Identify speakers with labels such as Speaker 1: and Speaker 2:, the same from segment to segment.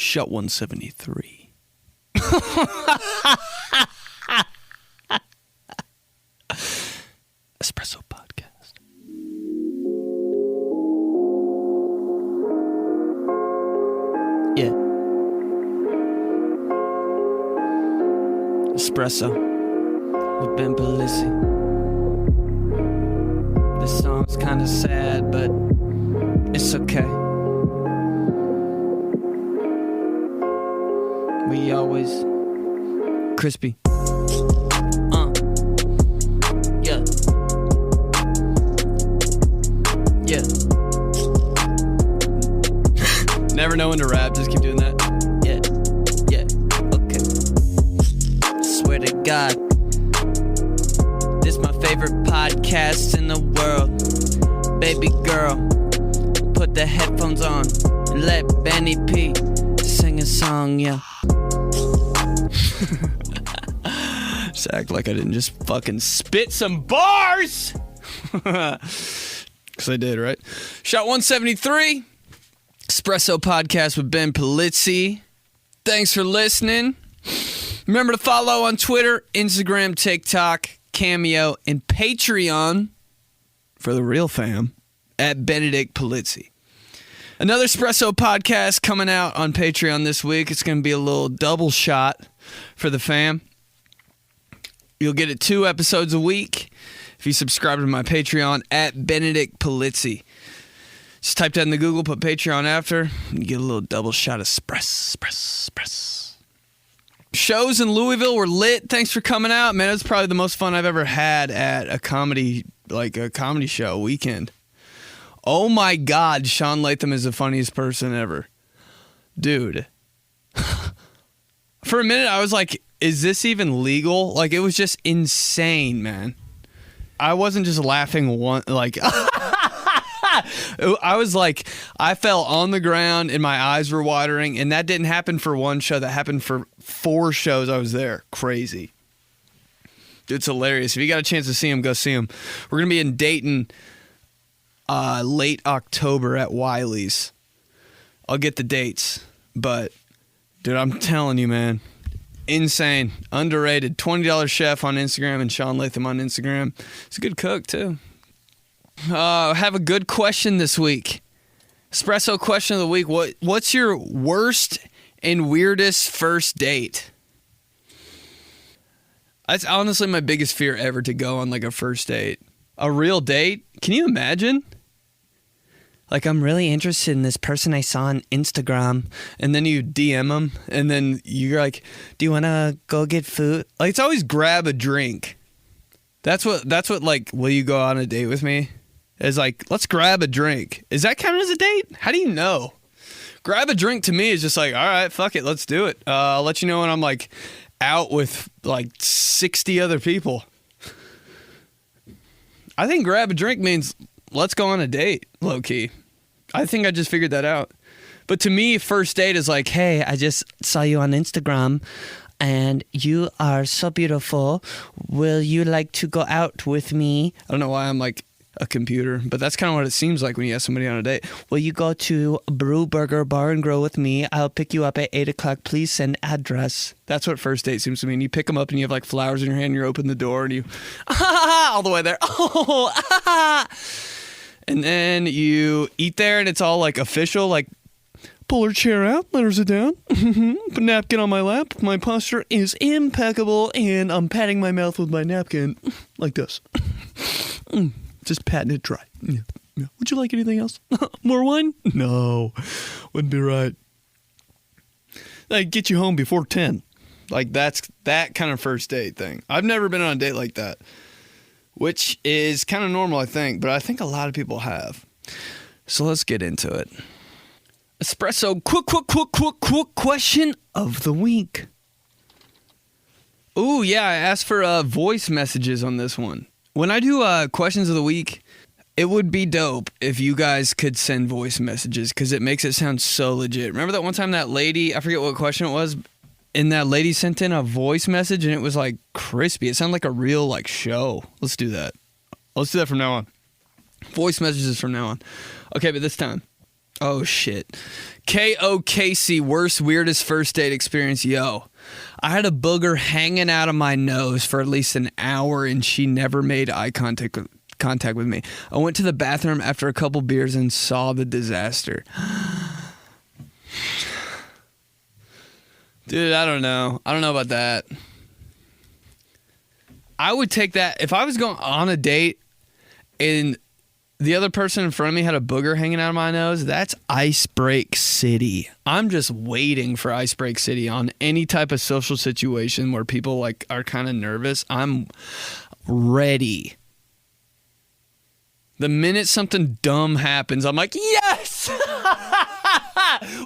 Speaker 1: 𝘀𝗃𝗯𝗀𝗀. Espresso Podcast. Yeah. Espresso with 𝘀𝗀𝗯𝗀𝗀. This song's kind of sad, but it's okay. We always crispy. Yeah. Yeah. Never know when to rap, just keep doing that. Yeah. Yeah. Okay. Swear to God, this my favorite podcast in the world. Baby girl, put the headphones on and let Benny P sing a song, yeah. Just act like I didn't just fucking spit some bars. Because I did, right? 𝘀𝗃𝗯𝗀𝗀𝗀, Espresso Podcast with 𝘀𝗀𝗯𝗀𝗀𝗀. Thanks for listening. Remember to follow on Twitter, Instagram, TikTok, Cameo, and Patreon for the real fam at 𝘀𝗀𝗀𝗀𝗀𝗀. Another Espresso Podcast coming out on Patreon this week. It's going to be a little double shot for the fam. You'll get it 2 episodes a week if you subscribe to my Patreon at 𝘀𝗀𝗀𝗀𝗀𝗀. Just type that in the Google, put Patreon after, and you get a little double shot of Espresso. Shows in Louisville were lit. Thanks for coming out, man. It was probably the most fun I've ever had at a comedy show weekend. Oh my God, Sean Latham is the funniest person ever. Dude. For a minute, I was like, is this even legal? Like, it was just insane, man. I wasn't just laughing I was like, I fell on the ground and my eyes were watering, and that didn't happen for one show. That happened for 4 shows I was there. Crazy. Dude, it's hilarious. If you got a chance to see him, go see him. We're going to be in Dayton late October at Wiley's. I'll get the dates, but dude, I'm telling you, man, insane, underrated. $20 chef on Instagram and Sean Latham on Instagram. He's a good cook too. Have a good question this week. Espresso question of the week. What's your worst and weirdest first date? That's honestly my biggest fear ever, to go on like a first date. A real date? Can you imagine? Like, I'm really interested in this person I saw on Instagram, and then you DM them, and then you're like, do you want to go get food? Like, it's always grab a drink. That's what like, will you go on a date with me? It's like, let's grab a drink. Is that counted as a date? How do you know? Grab a drink to me is just like, all right, fuck it, let's do it. I'll let you know when I'm like out with like 60 other people. I think grab a drink means let's go on a date, low key. I think I just figured that out. But to me, first date is like, hey, I just saw you on Instagram and you are so beautiful. Will you like to go out with me? I don't know why I'm like a computer, but that's kind of what it seems like when you ask somebody on a date. Will you go to Brew Burger Bar and Grill with me? I'll pick you up at 8 o'clock. Please send address. That's what first date seems to mean. You pick them up and you have like flowers in your hand. You open the door and you all the way there. And then you eat there and it's all like official, like pull her chair out, let her sit down, put a napkin on my lap. My posture is impeccable and I'm patting my mouth with my napkin like this. Just patting it dry. Yeah. Would you like anything else? More wine? No, wouldn't be right. Like, get you home before 10. Like, that's that kind of first date thing. I've never been on a date like that, which is kind of normal, I think, but I think a lot of people have. So let's get into it. Espresso quick question of the week. Ooh, yeah, I asked for voice messages on this one. When I do questions of the week, it would be dope if you guys could send voice messages because it makes it sound so legit. Remember that one time that lady, I forget what question it was, and that lady sent in a voice message and it was like crispy. It sounded like a real like show. Let's do that. Let's do that from now on. Voice messages from now on. Okay, but this time, Oh, shit. 𝘀𝗀𝗯𝗀𝗀𝗯𝗀, worst, weirdest first date experience. Yo, I had a booger hanging out of my nose for at least an hour, and she never made eye contact with me. I went to the bathroom after a couple beers and saw the disaster. Dude, I don't know. I don't know about that. I would take that if I was going on a date and the other person in front of me had a booger hanging out of my nose. That's Icebreak City. I'm just waiting for Icebreak City on any type of social situation where people like are kind of nervous. I'm ready. The minute something dumb happens, I'm like, yes!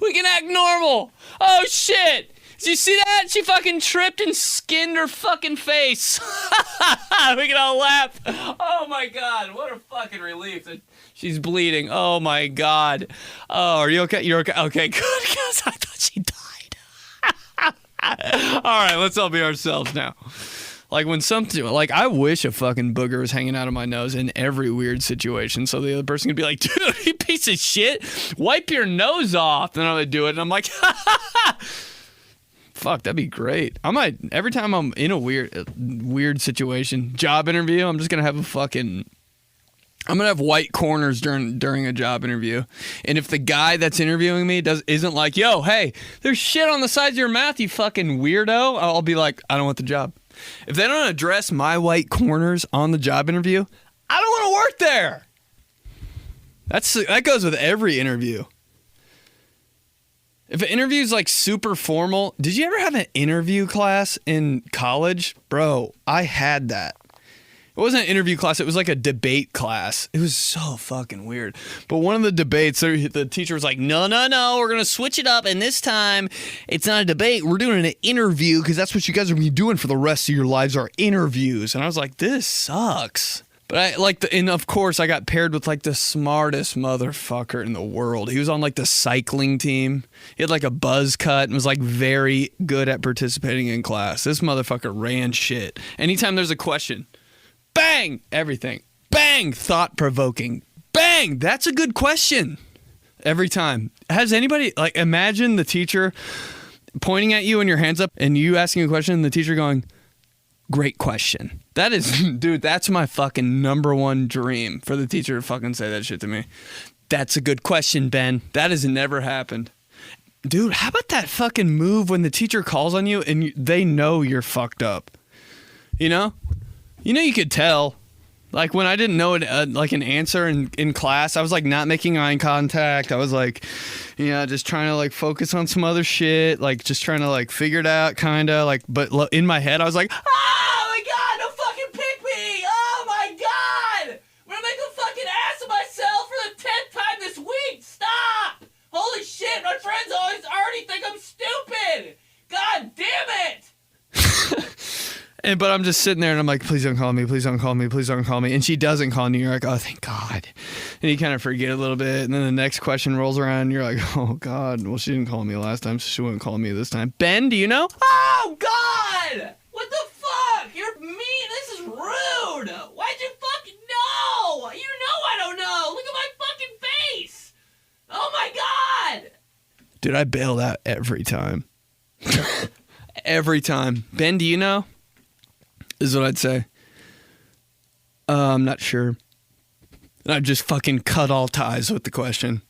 Speaker 1: We can act normal. Oh, shit. Did you see that? She fucking tripped and skinned her fucking face. We can all laugh. Oh, my God. What a fucking relief that she's bleeding. Oh, my God. Oh, are you okay? You're okay? Okay, good, because I thought she died. All right, let's all be ourselves now. Like when something, like I wish a fucking booger was hanging out of my nose in every weird situation, so the other person could be like, dude, you piece of shit, wipe your nose off. Then I would do it, and I'm like, fuck, that'd be great. I might, every time I'm in a weird situation, job interview, I'm just gonna have I'm gonna have white corners during a job interview. And if the guy that's interviewing me isn't like, yo, hey, there's shit on the sides of your mouth, you fucking weirdo, I'll be like, I don't want the job. If they don't address my white corners on the job interview, I don't want to work there. That goes with every interview. If an interview's like super formal, did you ever have an interview class in college? Bro, I had that. It wasn't an interview class, it was like a debate class. It was so fucking weird. But one of the debates, the teacher was like, no, we're going to switch it up, and this time it's not a debate, we're doing an interview, because that's what you guys are going to be doing for the rest of your lives, are interviews. And I was like, this sucks. But and of course I got paired with like the smartest motherfucker in the world. He was on like the cycling team. He had like a buzz cut and was like very good at participating in class. This motherfucker ran shit. Anytime there's a question, bang, everything. Bang, thought-provoking. Bang, that's a good question. Every time. Has anybody, like, imagine the teacher pointing at you and your hands up and you asking a question and the teacher going, great question. That is, dude, that's my fucking number one dream, for the teacher to fucking say that shit to me. That's a good question, Ben. That has never happened. Dude, how about that fucking move when the teacher calls on you and they know you're fucked up? You know? You could tell. Like when I didn't know like an answer in class, I was like not making eye contact. I was like, just trying to like focus on some other shit, like just trying to like figure it out, kind of like. But in my head, I was like, oh my God, don't fucking pick me! Oh my God, I'm gonna make a fucking ass of myself for the 10th time this week. Stop! Holy shit, my friends already think I'm stupid. God damn it! But I'm just sitting there and I'm like, please don't call me, please don't call me, please don't call me. And she doesn't call me. You're like, oh, thank God. And you kind of forget a little bit. And then the next question rolls around and you're like, oh God, well, she didn't call me last time, so she wouldn't call me this time. Ben, do you know? Oh God! What the fuck? You're mean. This is rude. Why'd you fucking know? You know I don't know. Look at my fucking face. Oh my God. Dude, I bailed out every time. Every time. Ben, do you know? Is what I'd say. I'm not sure. And I'd just fucking cut all ties with the question.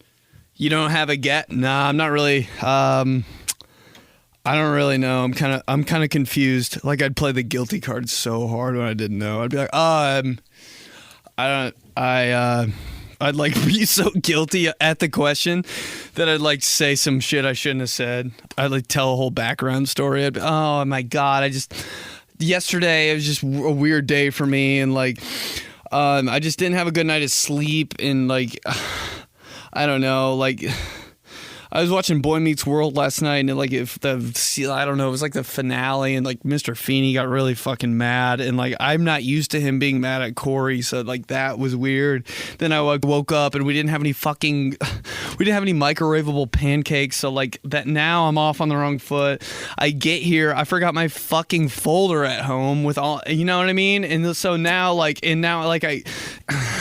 Speaker 1: You don't have a get? Nah, I'm not really. I don't really know. I'm kind of confused. Like I'd play the guilty card so hard when I didn't know. I'd be like, I'd like be so guilty at the question that I'd like say some shit I shouldn't have said. I'd like tell a whole background story. I'd be, oh my God, yesterday it was just a weird day for me, and like I just didn't have a good night of sleep, and like I don't know, like I was watching Boy Meets World last night, and like it was like the finale, and like Mr. Feeney got really fucking mad, and like I'm not used to him being mad at Corey, so like that was weird. Then I woke up and we didn't have any microwavable pancakes, so like that now I'm off on the wrong foot. I get here, I forgot my fucking folder at home with all, you know what I mean? And so now like I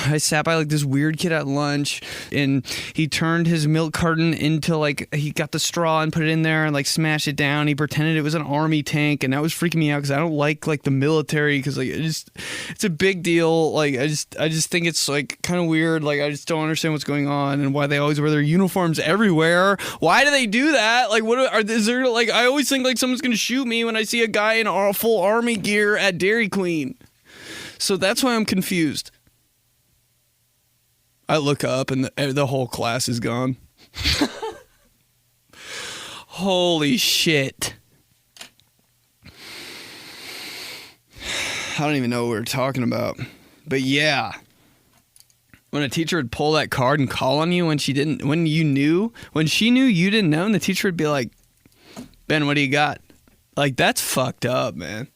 Speaker 1: I sat by like this weird kid at lunch, and he turned his milk carton into like, he got the straw and put it in there and like smashed it down. He pretended it was an army tank, and that was freaking me out because I don't like the military, because like it's a big deal. Like I just think it's like kind of weird. Like I just don't understand what's going on and why they always wear their uniforms everywhere. Why do they do that? Like is there like, I always think like someone's gonna shoot me when I see a guy in full army gear at Dairy Queen. So that's why I'm confused. I look up and the whole class is gone. Holy shit. I don't even know what we're talking about. But yeah. When a teacher would pull that card and call on you when she knew you didn't know, and the teacher would be like, Ben, what do you got? Like, that's fucked up, man.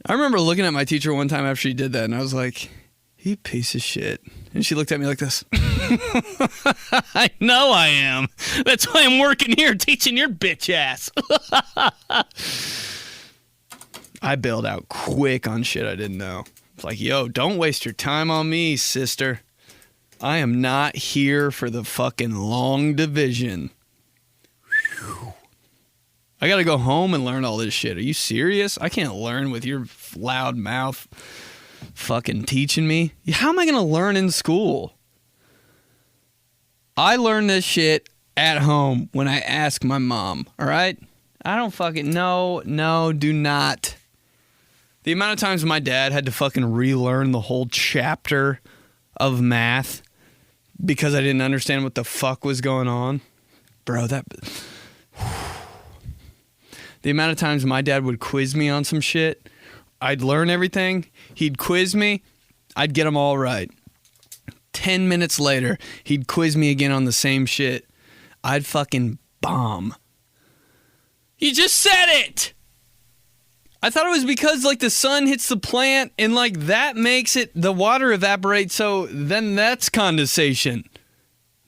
Speaker 1: I remember looking at my teacher one time after she did that, and I was like, you piece of shit. And she looked at me like this. I know I am. That's why I'm working here teaching your bitch ass. I bailed out quick on shit I didn't know. It's like, yo, don't waste your time on me, sister. I am not here for the fucking long division. Whew. I gotta go home and learn all this shit. Are you serious? I can't learn with your loud mouth fucking teaching me. How am I gonna learn in school? I learn this shit at home when I ask my mom, all right? I don't fucking, no, do not. The amount of times my dad had to fucking relearn the whole chapter of math because I didn't understand what the fuck was going on. Bro, the amount of times my dad would quiz me on some shit, I'd learn everything, he'd quiz me, I'd get them all right. 10 minutes later, he'd quiz me again on the same shit. I'd fucking bomb. You just said it! I thought it was because like the sun hits the plant and like that makes it, the water evaporate, so then that's condensation.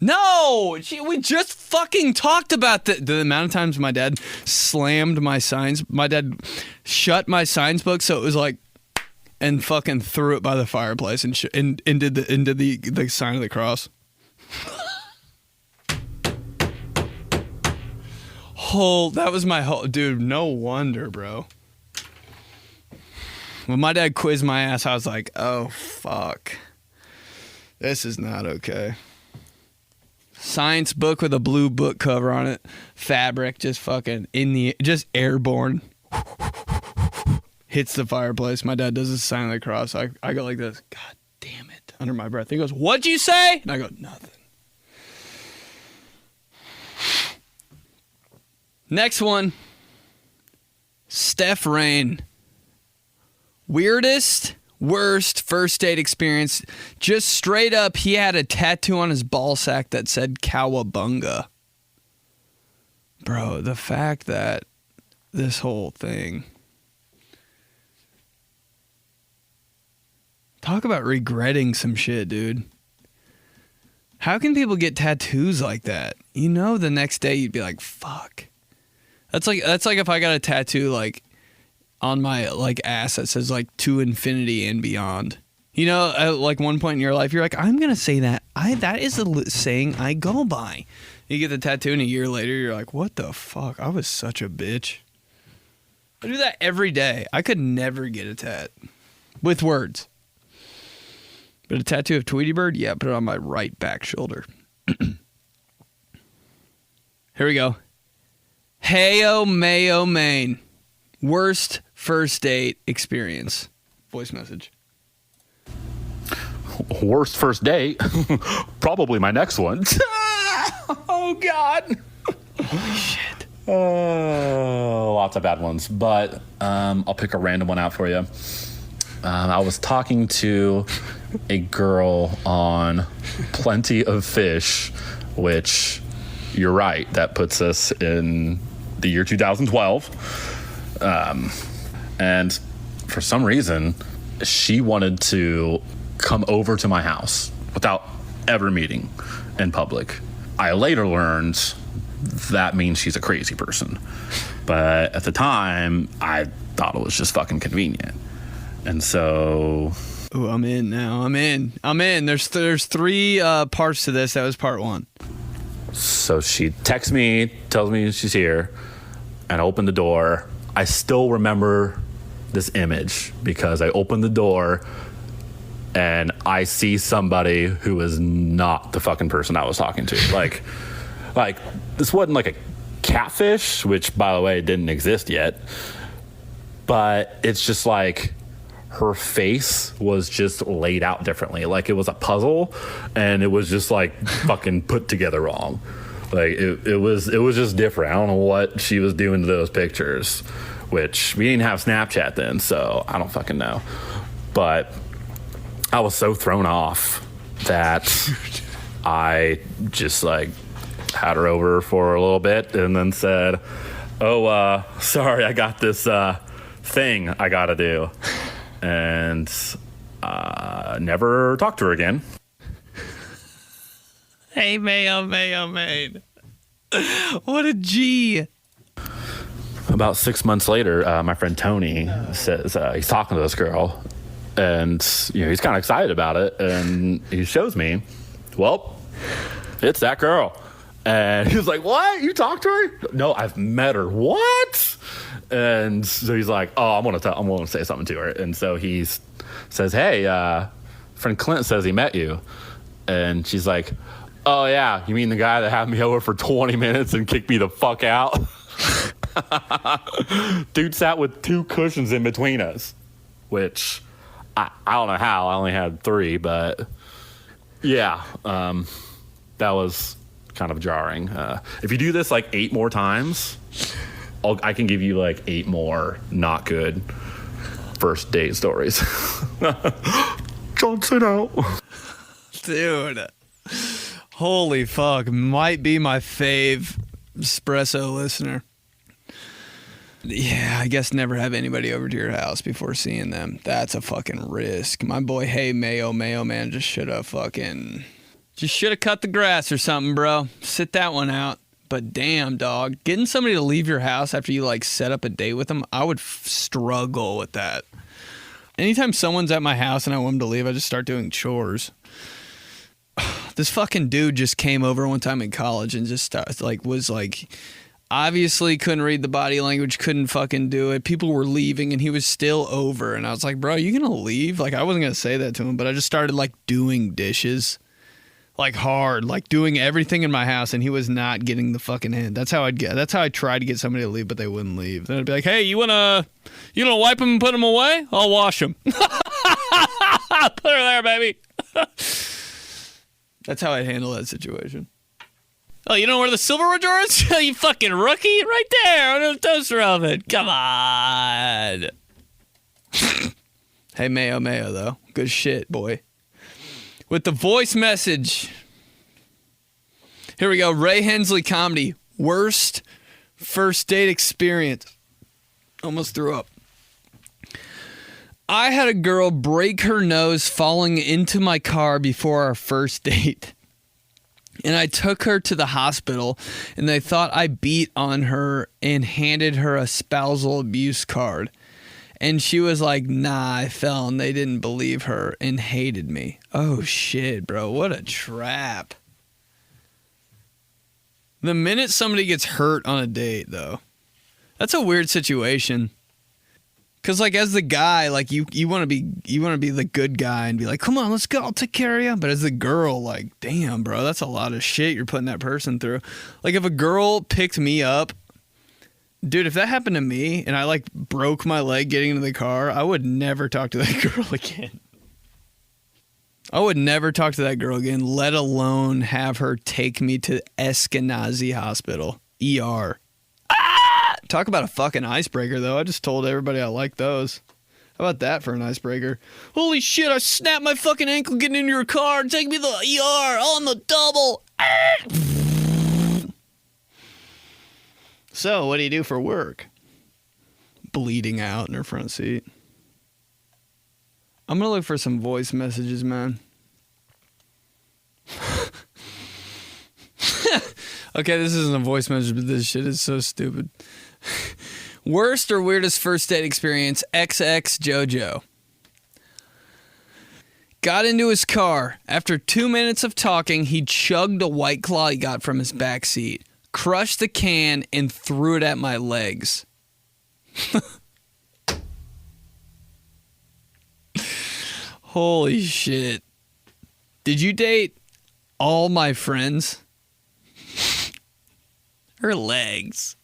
Speaker 1: No! We just fucking talked about the amount of times my dad slammed my dad shut my science book so it was like, and fucking threw it by the fireplace and did the sign of the cross. That was my whole, dude, no wonder, bro. When my dad quizzed my ass, I was like, oh, fuck. This is not okay. Science book with a blue book cover on it. Fabric, just fucking just airborne. Hits the fireplace. My dad does the sign of the cross. I go like this. God damn it. Under my breath. He goes, what'd you say? And I go, nothing. Next one. Steph Rain. Weirdest, worst first date experience. Just straight up, he had a tattoo on his ball sack that said "𝘀𝗂𝗯𝗀𝗀". Bro, the fact that this whole thing. Talk about regretting some shit, dude. How can people get tattoos like that? You know, the next day you'd be like, fuck. That's like if I got a tattoo like on my like ass that says like to infinity and beyond. You know, at like one point in your life, you're like, I'm gonna say that. That is the saying I go by. You get the tattoo, and a year later, you're like, what the fuck? I was such a bitch. I do that every day. I could never get a tat with words. But a tattoo of Tweety Bird, yeah, put it on my right back shoulder. Here we go. Heyo Mayo Maine. Worst first date experience. Voice message.
Speaker 2: Worst first date? Probably my next one.
Speaker 1: Oh, God. Holy shit.
Speaker 2: Lots of bad ones, but I'll pick a random one out for you. I was talking to a girl on Plenty of Fish, which, you're right, that puts us in the year 2012. And for some reason, she wanted to come over to my house without ever meeting in public. I later learned that means she's a crazy person. But at the time, I thought it was just fucking convenient. And so
Speaker 1: Ooh, I'm in now. I'm in. There's 3 parts to this. That was part 1.
Speaker 2: So she texts me, tells me she's here, and I open the door. I still remember this image because I opened the door and I see somebody who is not the fucking person I was talking to. Like this wasn't like a catfish, which, by the way, didn't exist yet. But it's just like her face was just laid out differently. Like it was a puzzle and it was just like fucking put together wrong. Like it was just different. I don't know what she was doing to those pictures, which we didn't have Snapchat then, so I don't fucking know. But I was so thrown off that I just like had her over for a little bit and then said, oh, sorry, I got this thing I gotta do. And never talked to her again.
Speaker 1: Hey, Mayo, man. What a G.
Speaker 2: About 6 months later, my friend Tony says he's talking to this girl, and he's kind of excited about it, and he shows me, well, it's that girl. And he was like, what? You talked to her? No, I've met her. What? And so he's like, oh, I'm gonna say something to her. And so he says, hey, friend Clint says he met you. And she's like, oh yeah, you mean the guy that had me over for 20 minutes and kicked me the fuck out? Dude sat with 2 cushions in between us, which I don't know how. I only had 3, but yeah, that was kind of jarring. If you do this like 8 more times, I can give you like 8 more not good first date stories. Johnson out.
Speaker 1: Dude. Holy fuck. Might be my fave Espresso listener. Yeah, I guess never have anybody over to your house before seeing them. That's a fucking risk. My boy, hey, Mayo man, just should have cut the grass or something, bro. Sit that one out. But damn, dog, getting somebody to leave your house after you like set up a date with them, I would struggle with that. Anytime someone's at my house and I want them to leave, I just start doing chores. This fucking dude just came over one time in college and just was obviously couldn't read the body language, couldn't fucking do it. People were leaving and he was still over. And I was like, bro, you gonna leave? Like, I wasn't gonna say that to him, but I just started like doing dishes. Like hard, like doing everything in my house, and he was not getting the fucking hint. That's how I tried to get somebody to leave, but they wouldn't leave. Then I'd be like, hey, you wanna wipe them and put them away? I'll wash them. Put her there, baby. That's how I'd handle that situation. Oh, you know where the silverware drawer is? You fucking rookie. Right there under the toaster oven. Come on. Hey, Mayo, though. Good shit, boy. With the voice message. Here we go. Ray Hensley comedy. Worst first date experience. Almost threw up. I had a girl break her nose falling into my car before our first date. And I took her to the hospital, and they thought I beat on her and handed her a spousal abuse card. And she was like, nah, I fell, and they didn't believe her and hated me. Oh, shit, bro. What a trap. The minute somebody gets hurt on a date, though, that's a weird situation. Because, like, as the guy, like, you want to be the good guy and be like, come on, let's go, I'll take care of you. But as the girl, like, damn, bro, that's a lot of shit you're putting that person through. Like, if a girl picked me up, dude, if that happened to me and I like broke my leg getting into the car, I would never talk to that girl again. I would never talk to that girl again, let alone have her take me to Eskenazi Hospital, ER. Ah! Talk about a fucking icebreaker, though. I just told everybody I like those. How about that for an icebreaker? Holy shit, I snapped my fucking ankle getting into your car. Take me to the ER on the double. Ah! So, what do you do for work? Bleeding out in her front seat. I'm going to look for some voice messages, man. Okay, this isn't a voice message, but this shit is so stupid. Worst or weirdest first date experience, XX JoJo. Got into his car. After 2 minutes of talking, he chugged a White Claw he got from his back seat, crushed the can, and threw it at my legs. Holy shit. Did you date all my friends? Her legs.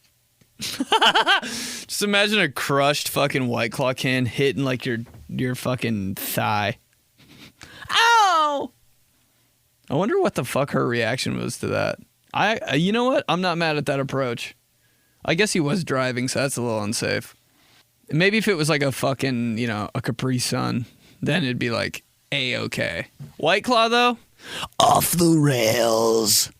Speaker 1: Just imagine a crushed fucking White Claw can hitting like your fucking thigh. Ow! I wonder what the fuck her reaction was to that. You know what? I'm not mad at that approach. I guess he was driving, so that's a little unsafe. Maybe if it was like a fucking, a Capri Sun, then it'd be like A-okay. White Claw, though? Off the rails.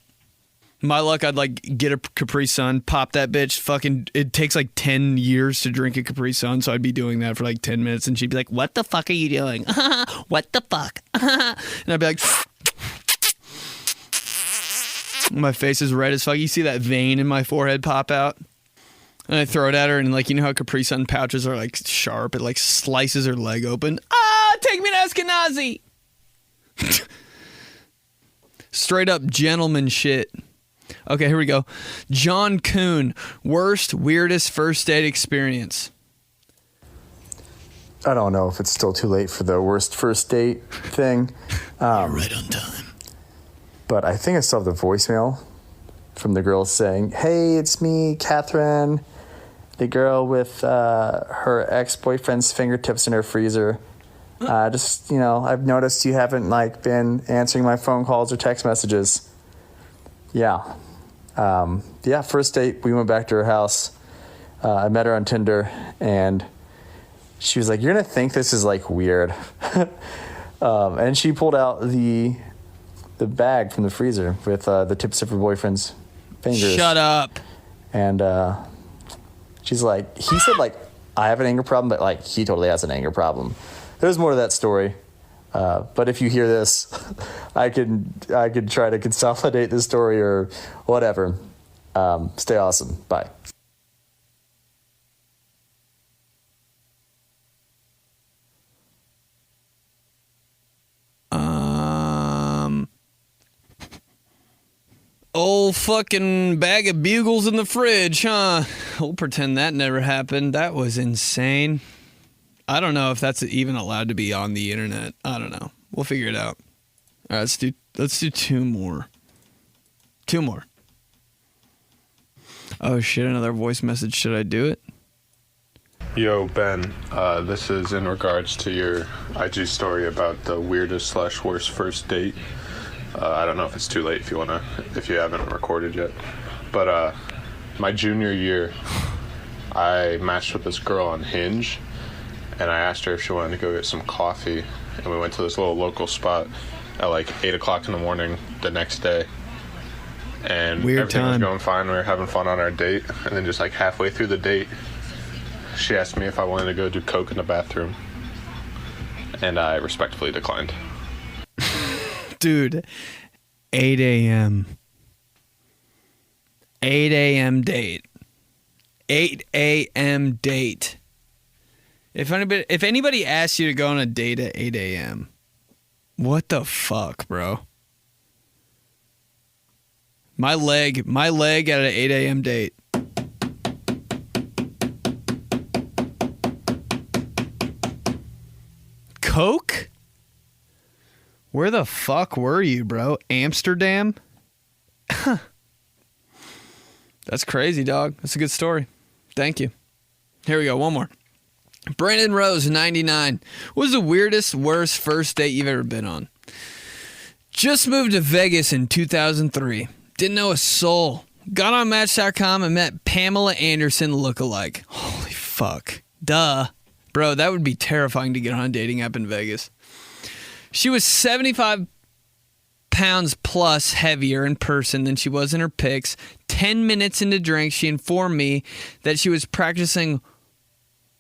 Speaker 1: My luck, I'd like get a Capri Sun, pop that bitch, fucking, it takes like 10 years to drink a Capri Sun, so I'd be doing that for like 10 minutes, and she'd be like, what the fuck are you doing? What the fuck? And I'd be like, my face is red as fuck. You see that vein in my forehead pop out? And I throw it at her, and like, you know how Capri Sun pouches are like sharp? It like slices her leg open. Take me to Eskenazi! Straight up gentleman shit. Okay, here we go. John Kuhn, worst, weirdest first date experience.
Speaker 3: I don't know if it's still too late for the worst first date thing.
Speaker 1: You're right on time.
Speaker 3: But I think I still have the voicemail from the girl saying, hey, it's me, Catherine, the girl with her ex-boyfriend's fingertips in her freezer. I've noticed you haven't been answering my phone calls or text messages. Yeah. First date, we went back to her house. I met her on Tinder, and she was like, you're going to think this is weird. And she pulled out the bag from the freezer with the tips of her boyfriend's fingers.
Speaker 1: Shut up.
Speaker 3: And she's like, he said I have an anger problem, but he totally has an anger problem. There's more to that story. But if you hear this, I could try to consolidate the story or whatever. Stay awesome. Bye.
Speaker 1: Old fucking bag of bugles in the fridge, huh? We'll pretend that never happened. That was insane. I don't know if that's even allowed to be on the internet. I don't know. We'll figure it out. All right, let's do two more. Two more. Oh shit, another voice message. Should I do it?
Speaker 4: Yo, Ben, this is in regards to your IG story about the weirdest / worst first date. I don't know if it's too late if you haven't recorded yet. But my junior year, I matched with this girl on Hinge, and I asked her if she wanted to go get some coffee, and we went to this little local spot at 8 o'clock in the morning the next day. And
Speaker 1: Weird
Speaker 4: everything
Speaker 1: time.
Speaker 4: was going fine. We were having fun on our date, and then just halfway through the date, she asked me if I wanted to go do coke in the bathroom, and I respectfully declined.
Speaker 1: Dude, 8 a.m. 8 a.m. date. 8 a.m. date. If anybody asks you to go on a date at 8 a.m., what the fuck, bro? My leg at an 8 a.m. date. Coke? Where the fuck were you, bro? Amsterdam? That's crazy, dog. That's a good story. Thank you. Here we go. One more. Brandon Rose, 99. What was the weirdest, worst first date you've ever been on? Just moved to Vegas in 2003. Didn't know a soul. Got on Match.com and met Pamela Anderson lookalike. Holy fuck. Duh. Bro, that would be terrifying to get on a dating app in Vegas. She was 75 pounds plus heavier in person than she was in her pics. 10 minutes into drinks, she informed me that she was practicing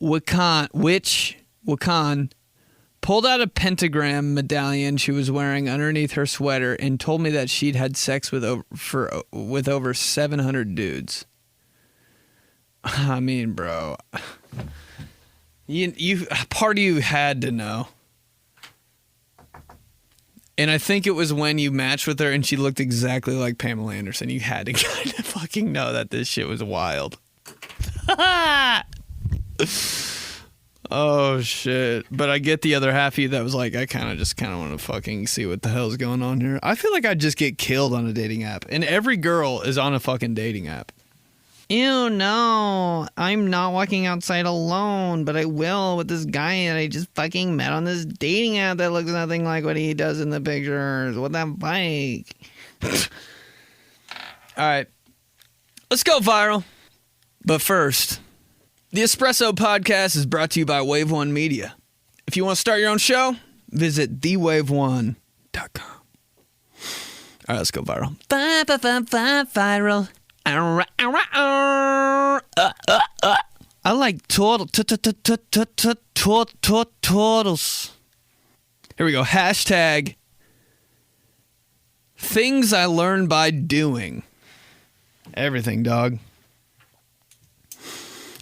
Speaker 1: Wiccan, pulled out a pentagram medallion she was wearing underneath her sweater, and told me that she'd had sex with over 700 dudes. I mean, bro, you part of you had to know. And I think it was when you matched with her and she looked exactly like Pamela Anderson. You had to kind of fucking know that this shit was wild. Oh, shit. But I get the other half of you that was like, I kind of want to fucking see what the hell's going on here. I feel like I'd just get killed on a dating app. And every girl is on a fucking dating app. Ew, no. I'm not walking outside alone, but I will with this guy that I just fucking met on this dating app that looks nothing like what he does in the pictures with that bike. All right. Let's go viral. But first, the Espresso Podcast is brought to you by Wave One Media. If you want to start your own show, visit thewave1.com. All right, let's go viral. Viral. I like turtles. Here we go. Hashtag things I learned by doing. Everything, dog.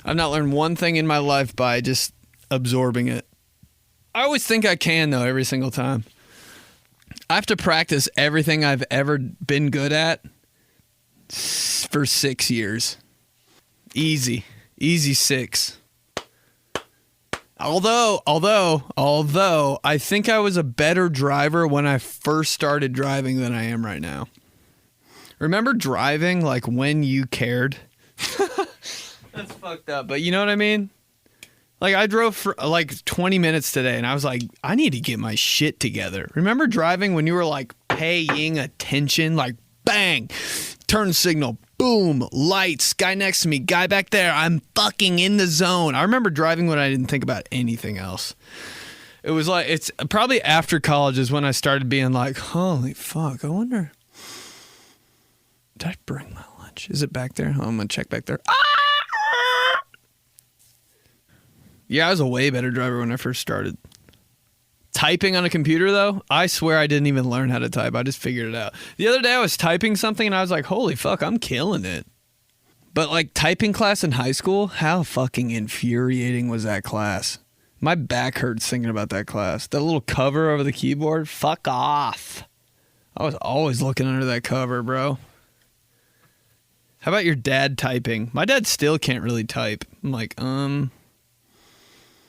Speaker 1: I've not learned one thing in my life by just absorbing it. I always think I can, though, every single time. I have to practice everything I've ever been good at for 6 years. Easy 6. Although I think I was a better driver when I first started driving than I am right now. Remember driving like when you cared? That's fucked up, but you know what I mean? Like I drove for like 20 minutes today and I was like, I need to get my shit together. Remember driving when you were like paying attention? Like bang, turn signal, boom, lights, guy next to me, guy back there. I'm fucking in the zone. I remember driving when I didn't think about anything else. It was like, it's probably after college is when I started being like, holy fuck, I wonder, did I bring my lunch? Is it back there? Oh, I'm going to check back there. Ah! Yeah, I was a way better driver when I first started. Typing on a computer, though, I swear I didn't even learn how to type. I just figured it out. The other day I was typing something and I was like, holy fuck, I'm killing it. But like typing class in high school, how fucking infuriating was that class? My back hurts thinking about that class. That little cover over the keyboard, fuck off. I was always looking under that cover, bro. How about your dad typing? My dad still can't really type. I'm like,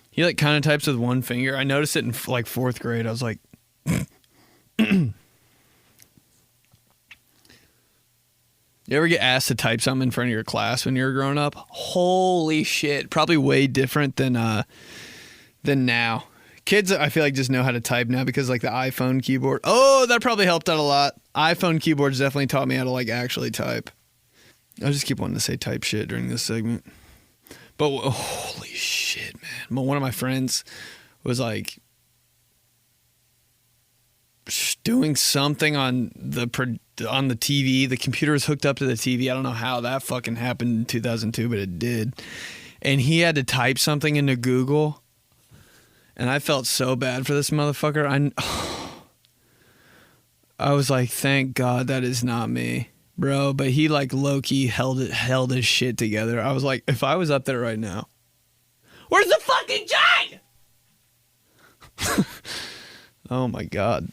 Speaker 1: he like kind of types with one finger. I noticed it in like 4th grade. I was like, you ever get asked to type something in front of your class when you were growing up? Holy shit. Probably way different than now. Kids, I feel like just know how to type now because like the iPhone keyboard. Oh, that probably helped out a lot. iPhone keyboards definitely taught me how to like actually type. I'll just keep wanting to say type shit during this segment. But holy shit, man. One of my friends was like doing something on the TV. The computer was hooked up to the TV. I don't know how that fucking happened in 2002, but it did. And he had to type something into Google. And I felt so bad for this motherfucker. I was like, thank God that is not me. Bro, but he like low-key held his shit together. I was like, if I was up there right now, where's the fucking J? Oh my God.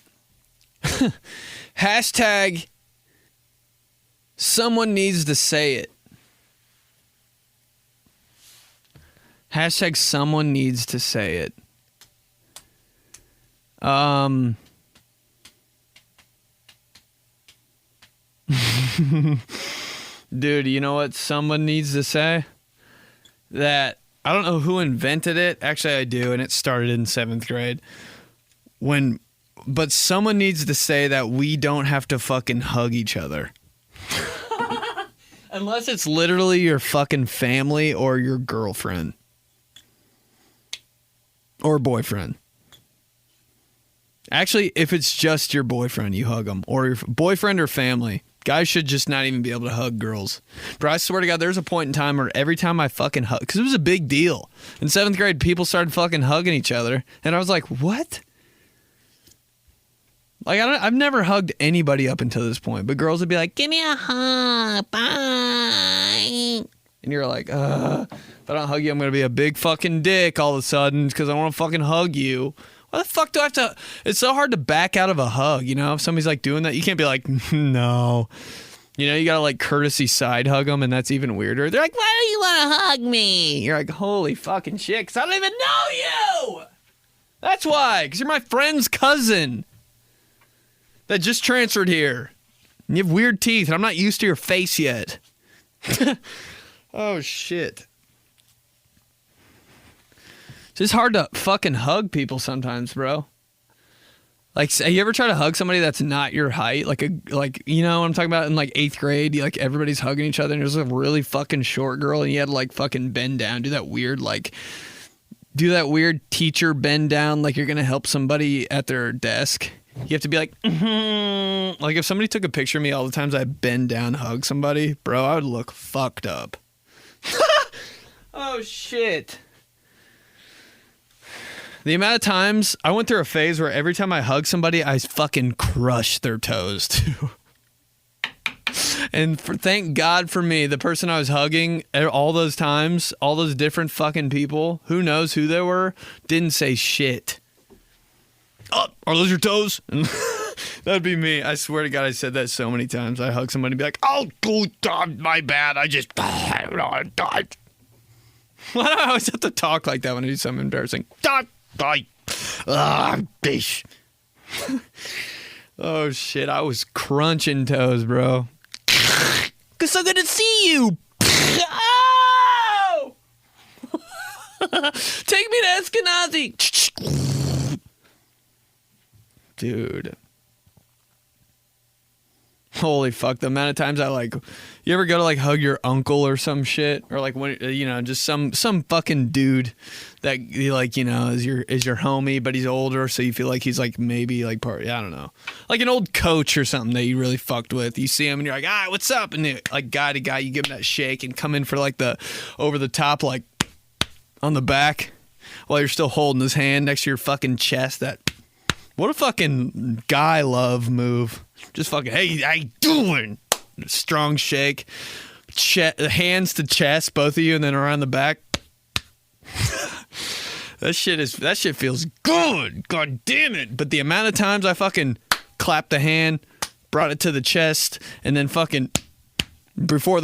Speaker 1: Hashtag someone needs to say it. Hashtag someone needs to say it. Dude, you know what someone needs to say? That I don't know who invented it. Actually, I do, and it started in 7th grade. But someone needs to say that we don't have to fucking hug each other. Unless it's literally your fucking family or your girlfriend. Or boyfriend. Actually, if it's just your boyfriend, you hug them. Or your boyfriend or family. Guys should just not even be able to hug girls. Bro, I swear to God, there's a point in time where every time I fucking hug, because it was a big deal. In 7th grade, people started fucking hugging each other. And I was like, what? Like, I've never hugged anybody up until this point. But girls would be like, give me a hug. Bye. And you're like, if I don't hug you, I'm going to be a big fucking dick all of a sudden because I want to fucking hug you. Why the fuck do I have to? It's so hard to back out of a hug, you know? If somebody's like doing that, you can't be like, no. You know, you gotta like courtesy side hug them, and that's even weirder. They're like, why do you want to hug me? You're like, holy fucking shit, because I don't even know you. That's why, because you're my friend's cousin that just transferred here. And you have weird teeth, and I'm not used to your face yet. Oh, shit. It's just hard to fucking hug people sometimes, bro. Like, you ever try to hug somebody that's not your height? Like, you know what I'm talking about? In, like, 8th grade, like, everybody's hugging each other, and there's a really fucking short girl, and you had to, like, fucking bend down, do that weird teacher bend down like you're going to help somebody at their desk. You have to be like, Like, if somebody took a picture of me all the times I bend down, hug somebody, bro, I would look fucked up. Oh, shit. The amount of times I went through a phase where every time I hug somebody, I fucking crush their toes, too. And thank God for me, the person I was hugging all those times, all those different fucking people, who knows who they were, didn't say shit. Oh, are those your toes? That'd be me. I swear to God, I said that so many times. I hug somebody and be like, oh, God, my bad. I just... Why do I always have to talk like that when I do something embarrassing? Bish. Oh, shit. I was crunching toes, bro. Because I'm going to see you. Oh! Take me to 𝘀𝗀𝗯𝗀𝗀𝗲. Dude. Holy fuck, the amount of times I like, you ever go to like hug your uncle or some shit, or like when, you know, just some fucking dude that you like, you know, is your homie, but he's older, so you feel like he's like maybe like part, I don't know, like an old coach or something that you really fucked with. You see him and you're like, ah, what's up? And like guy to guy, you give him that shake and come in for like the over the top, like on the back while you're still holding his hand next to your fucking chest. What a fucking guy love move. Just fucking, hey, how you doing? Strong shake. Hands to chest, both of you, and then around the back. That shit feels good. God damn it. But the amount of times I fucking clapped the hand, brought it to the chest, and then fucking before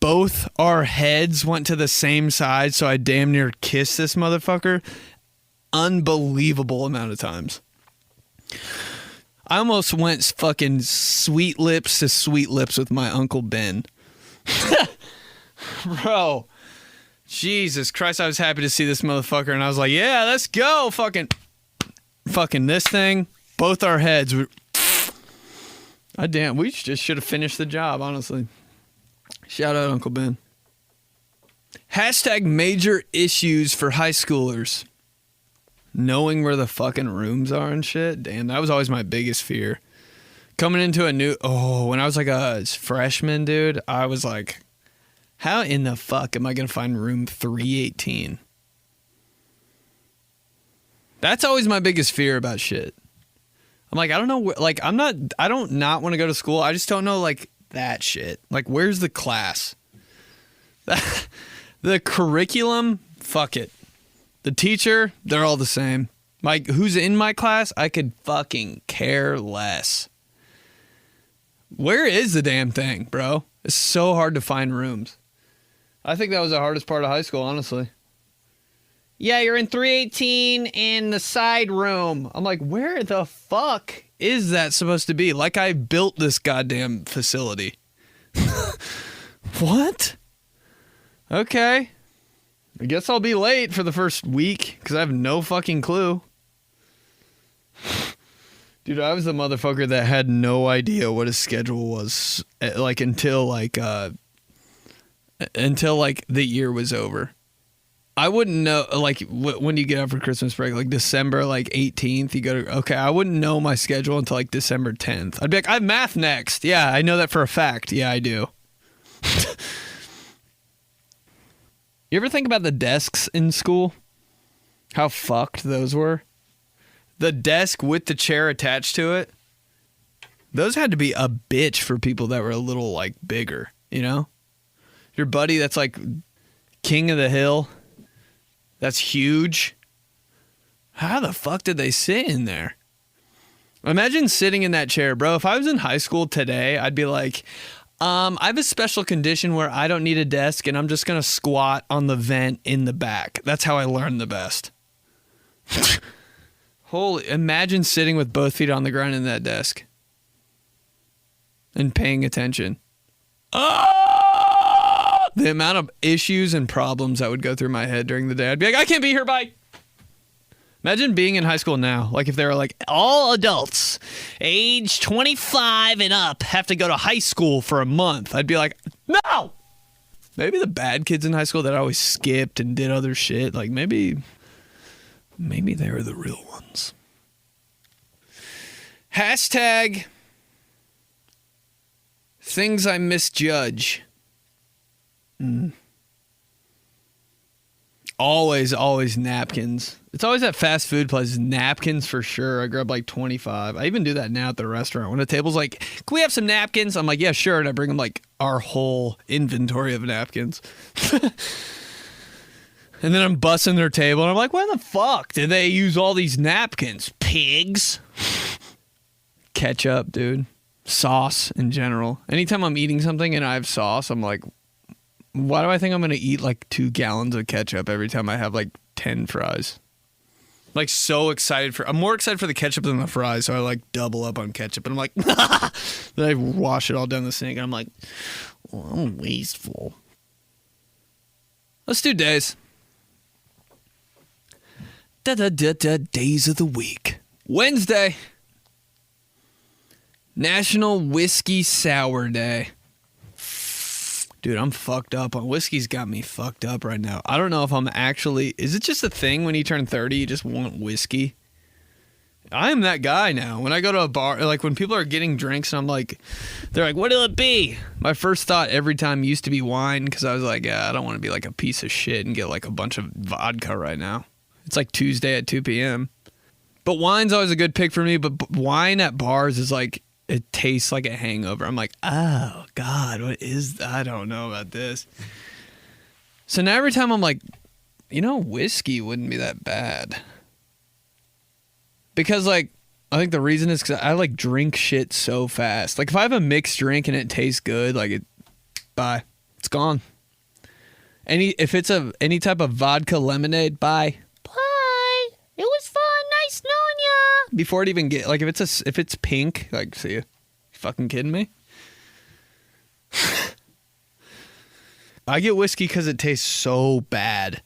Speaker 1: both our heads went to the same side, so I damn near kissed this motherfucker. Unbelievable amount of times. I almost went fucking sweet lips to sweet lips with my Uncle Ben. Bro. Jesus Christ, I was happy to see this motherfucker, and I was like, yeah, let's go. Fucking this thing. Both our heads. Damn, we just should have finished the job, honestly. Shout out Uncle Ben. # major issues for high schoolers. Knowing where the fucking rooms are and shit. Damn, that was always my biggest fear. Coming into when I was like a freshman, dude, I was like, how in the fuck am I going to find room 318? That's always my biggest fear about shit. I'm like, I don't know, like, I don't not want to go to school. I just don't know, like, that shit. Like, where's the class? The curriculum, fuck it. The teacher, they're all the same. Like, who's in my class? I could fucking care less. Where is the damn thing, bro? It's so hard to find rooms. I think that was the hardest part of high school, honestly. Yeah, you're in 318 in the side room. I'm like, where the fuck is that supposed to be? Like I built this goddamn facility. What? Okay. I guess I'll be late for the first week because I have no fucking clue. Dude, I was the motherfucker that had no idea what his schedule was like until the year was over. I wouldn't know, like, when do you get out for Christmas break? Like December, like 18th, you go to, okay, I wouldn't know my schedule until like December 10th. I'd be like, I have math next. Yeah, I know that for a fact. Yeah, I do. You ever think about the desks in school? How fucked those were? The desk with the chair attached to it. Those had to be a bitch for people that were a little, like, bigger, you know? Your buddy that's, like, king of the hill. That's huge. How the fuck did they sit in there? Imagine sitting in that chair, bro. If I was in high school today, I'd be like, I have a special condition where I don't need a desk and I'm just going to squat on the vent in the back. That's how I learn the best. Imagine sitting with both feet on the ground in that desk and paying attention. The amount of issues and problems that would go through my head during the day. I'd be like, I can't be here, bye. Imagine being in high school now. Like if they were like, all adults age 25 and up have to go to high school for a month. I'd be like, no! Maybe the bad kids in high school that always skipped and did other shit. Like maybe they were the real ones. Hashtag things I misjudge. Always napkins. It's always at fast food places. Napkins for sure. I grab like 25. I even do that now at the restaurant. When the table's like, can we have some napkins? I'm like, yeah, sure. And I bring them like our whole inventory of napkins. And then I'm bussing their table and I'm like, why the fuck did they use all these napkins? Pigs. Ketchup, dude. Sauce in general. Anytime I'm eating something and I have sauce, I'm like, why do I think I'm going to eat like 2 gallons of ketchup every time I have like 10 fries? Like so excited I'm more excited for the ketchup than the fries, so I like double up on ketchup and I'm like, then I wash it all down the sink and I'm like, oh, I'm wasteful. Let's do days. Days of the week. Wednesday. National Whiskey Sour Day. Dude, I'm fucked up. Whiskey's got me fucked up right now. I don't know if I'm actually... Is it just a thing when you turn 30, you just want whiskey? I am that guy now. When I go to a bar, like when people are getting drinks and I'm like... They're like, what'll it be? My first thought every time used to be wine because I was like, yeah, I don't want to be like a piece of shit and get like a bunch of vodka right now. It's like Tuesday at 2 p.m. But wine's always a good pick for me, but wine at bars is like... It tastes like a hangover. I'm like, oh, God, what is that? I don't know about this. So now every time I'm like, whiskey wouldn't be that bad. Because, like, I think the reason is because I, like, drink shit so fast. Like, if I have a mixed drink and it tastes good, like, bye. It's gone. If it's any type of vodka lemonade, bye. Bye. It was fun. Nice knowing ya. Before it even get like if it's pink, like see you fucking kidding me? I get whiskey because it tastes so bad,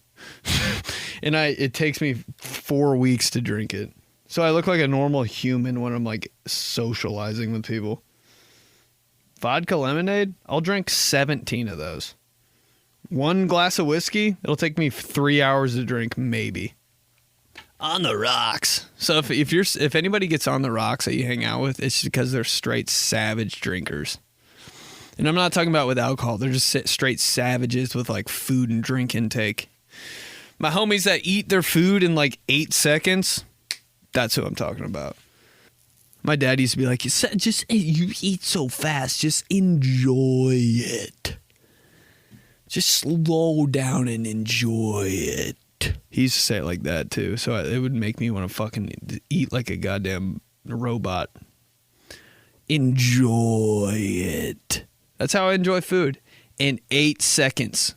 Speaker 1: and it takes me 4 weeks to drink it. So I look like a normal human when I'm like socializing with people. Vodka lemonade, I'll drink 17 of those. 1 glass of whiskey, it'll take me 3 hours to drink, maybe. On the rocks. So if anybody gets on the rocks that you hang out with, it's because they're straight savage drinkers. And I'm not talking about with alcohol. They're just straight savages with like food and drink intake. My homies that eat their food in like 8 seconds, that's who I'm talking about. My dad used to be like, you eat so fast, just enjoy it. Just slow down and enjoy it. He used to say it like that too, so it would make me want to fucking eat like a goddamn robot. Enjoy it. That's how I enjoy food. In 8 seconds.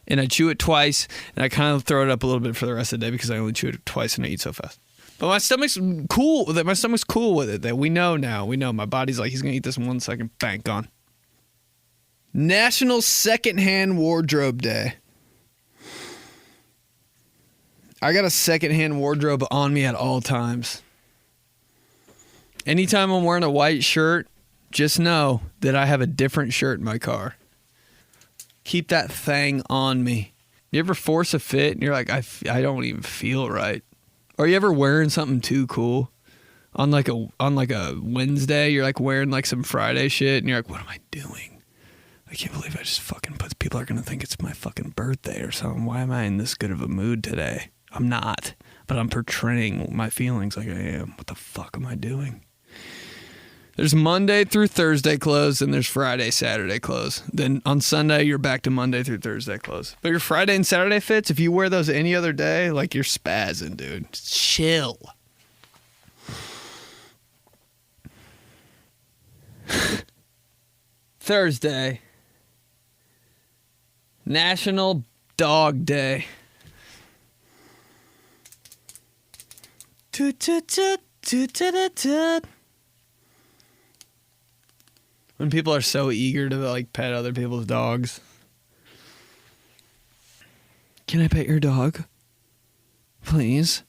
Speaker 1: And I chew it twice, and I kind of throw it up a little bit for the rest of the day because I only chew it twice and I eat so fast. But my stomach's cool with it. My stomach's cool with it. That we know now. We know my body's like, he's going to eat this in 1 second. Bang, gone. National Secondhand Wardrobe Day. I got a secondhand wardrobe on me at all times. Anytime I'm wearing a white shirt, just know that I have a different shirt in my car. Keep that thing on me. You ever force a fit and you're like, I don't even feel right? Or you ever wearing something too cool? On like a Wednesday, you're like wearing like some Friday shit and you're like, what am I doing? I can't believe I just fucking people are going to think it's my fucking birthday or something. Why am I in this good of a mood today? I'm not, but I'm portraying my feelings like I am. What the fuck am I doing? There's Monday through Thursday close, and there's Friday, Saturday close. Then on Sunday, you're back to Monday through Thursday close. But your Friday and Saturday fits, if you wear those any other day, like you're spazzing, dude. Just chill. Thursday. National Dog Day. Toot, toot, toot, toot, toot, toot, toot. When people are so eager to like pet other people's dogs. Can I pet your dog? Please?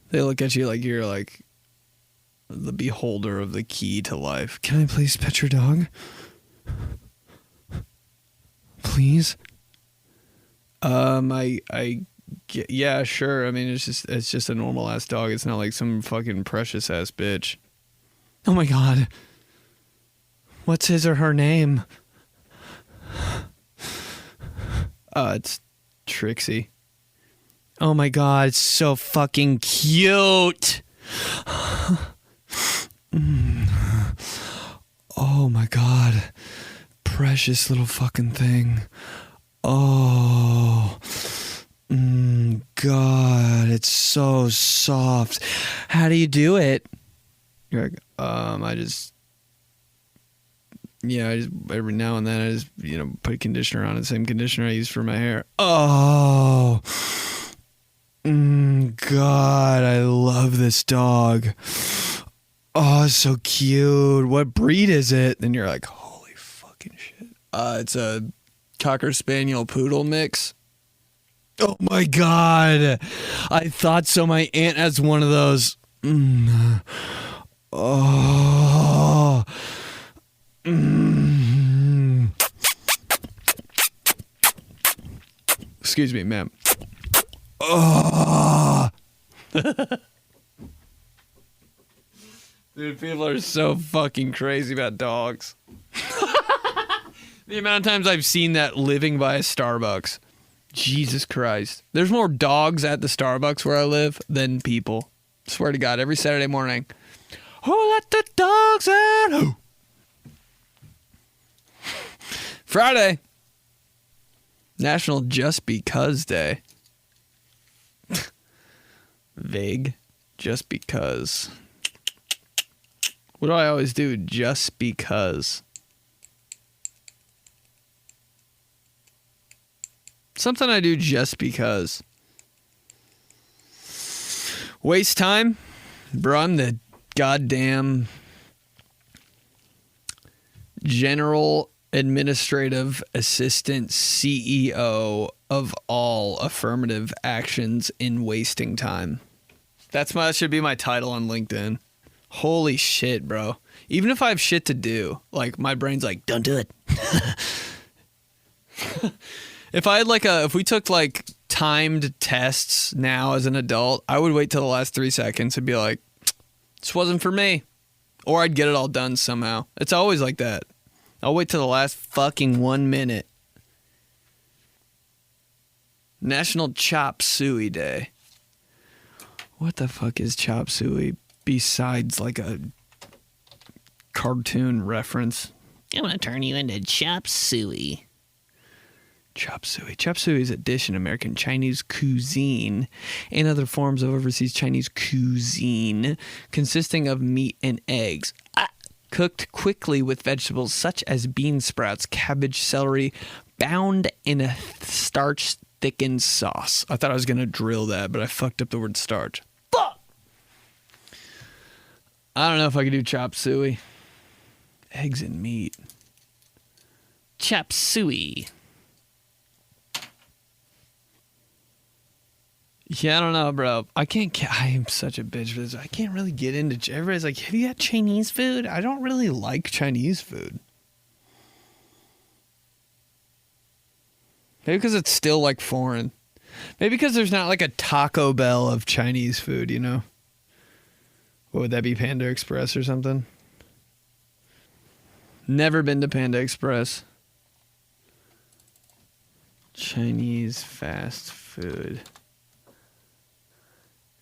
Speaker 1: They look at you like you're like the beholder of the key to life. Can I please pet your dog? Please? Yeah, sure. I mean, it's just a normal ass dog. It's not like some fucking precious ass bitch. Oh my God. What's his or her name? It's Trixie. Oh my God, it's so fucking cute. Oh my God. Precious little fucking thing. Oh. God, it's so soft. How do you do it? You're like, I just every now and then I just, put conditioner on it, same conditioner I use for my hair. Oh, God, I love this dog. Oh, it's so cute. What breed is it? Then you're like, holy fucking shit. It's a Cocker Spaniel Poodle mix. Oh my God. I thought so. My aunt has one of those. Oh. Excuse me, ma'am. Oh. Dude, people are so fucking crazy about dogs. The amount of times I've seen that living by a Starbucks. Jesus Christ. There's more dogs at the Starbucks where I live than people. Swear to God, every Saturday morning. Oh, let the dogs out. Oh. Friday. National Just Because Day. Vague. Just because. What do I always do? Just because. Something I do just because. Waste time? Bro, I'm the goddamn General Administrative Assistant CEO of all affirmative actions in wasting time. That should be my title on LinkedIn. Holy shit, bro. Even if I have shit to do, like my brain's like, don't do it. If we took like timed tests now as an adult, I would wait till the last 3 seconds and be like, this wasn't for me. Or I'd get it all done somehow. It's always like that. I'll wait till the last fucking 1 minute. National Chop Suey Day. What the fuck is Chop Suey besides like a cartoon reference?
Speaker 5: I'm gonna turn you into Chop Suey.
Speaker 1: Chop suey. Chop suey is a dish in American Chinese cuisine and other forms of overseas Chinese cuisine consisting of meat and eggs. Cooked quickly with vegetables such as bean sprouts, cabbage, celery, bound in a starch-thickened sauce. I thought I was going to drill that, but I fucked up the word starch. Fuck! I don't know if I could do chop suey. Eggs and meat.
Speaker 5: Chop Suey.
Speaker 1: Yeah, I don't know, bro. I am such a bitch for this. I can't really get into... Everybody's like, have you had Chinese food? I don't really like Chinese food. Maybe because it's still like foreign. Maybe because there's not like a Taco Bell of Chinese food, you know? What would that be, Panda Express or something? Never been to Panda Express. Chinese fast food.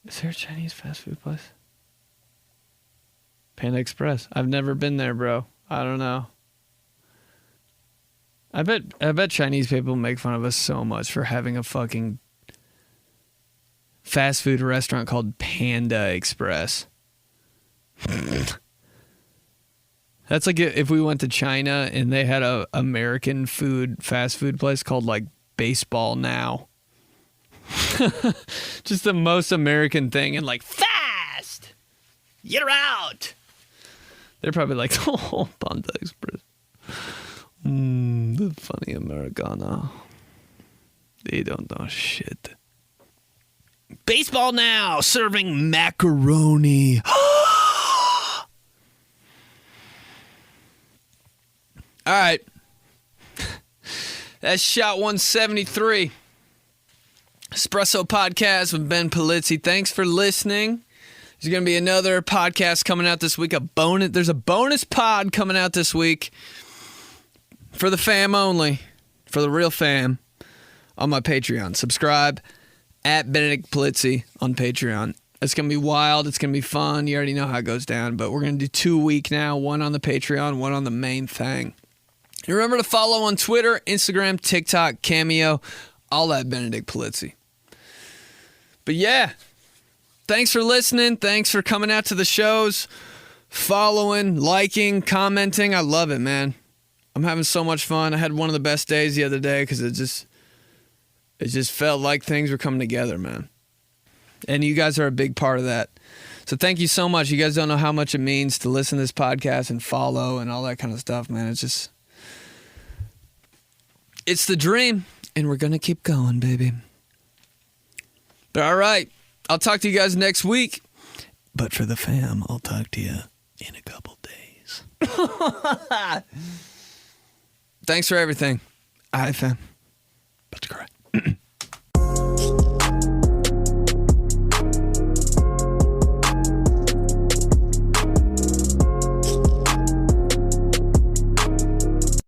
Speaker 1: Is there a Chinese fast food place? Panda Express. I've never been there, bro. I don't know. I bet Chinese people make fun of us so much for having a fucking fast food restaurant called Panda Express. That's like if we went to China and they had a American fast food place called like Baseball Now. Just the most American thing, and like fast. You're out. They're probably like, oh, Panda Express. The funny Americana. They don't know shit. Baseball Now, serving macaroni. All right. That's shot 173. Espresso Podcast with Ben Polizzi. Thanks for listening. There's going to be another podcast coming out this week. There's a bonus pod coming out this week for the fam only, for the real fam, on my Patreon. Subscribe at Benedict Polizzi on Patreon. It's going to be wild. It's going to be fun. You already know how it goes down, but we're going to do 2 a week now, one on the Patreon, one on the main thing. And remember to follow on Twitter, Instagram, TikTok, Cameo, all that Benedict Polizzi. But yeah, thanks for listening. Thanks for coming out to the shows, following, liking, commenting. I love it, man. I'm having so much fun. I had one of the best days the other day because it just felt like things were coming together, man. And you guys are a big part of that. So thank you so much. You guys don't know how much it means to listen to this podcast and follow and all that kind of stuff, man. It's the dream, and we're going to keep going, baby. But all right, I'll talk to you guys next week. But for the fam, I'll talk to you in a couple days. Thanks for everything. All right, fam. About to cry.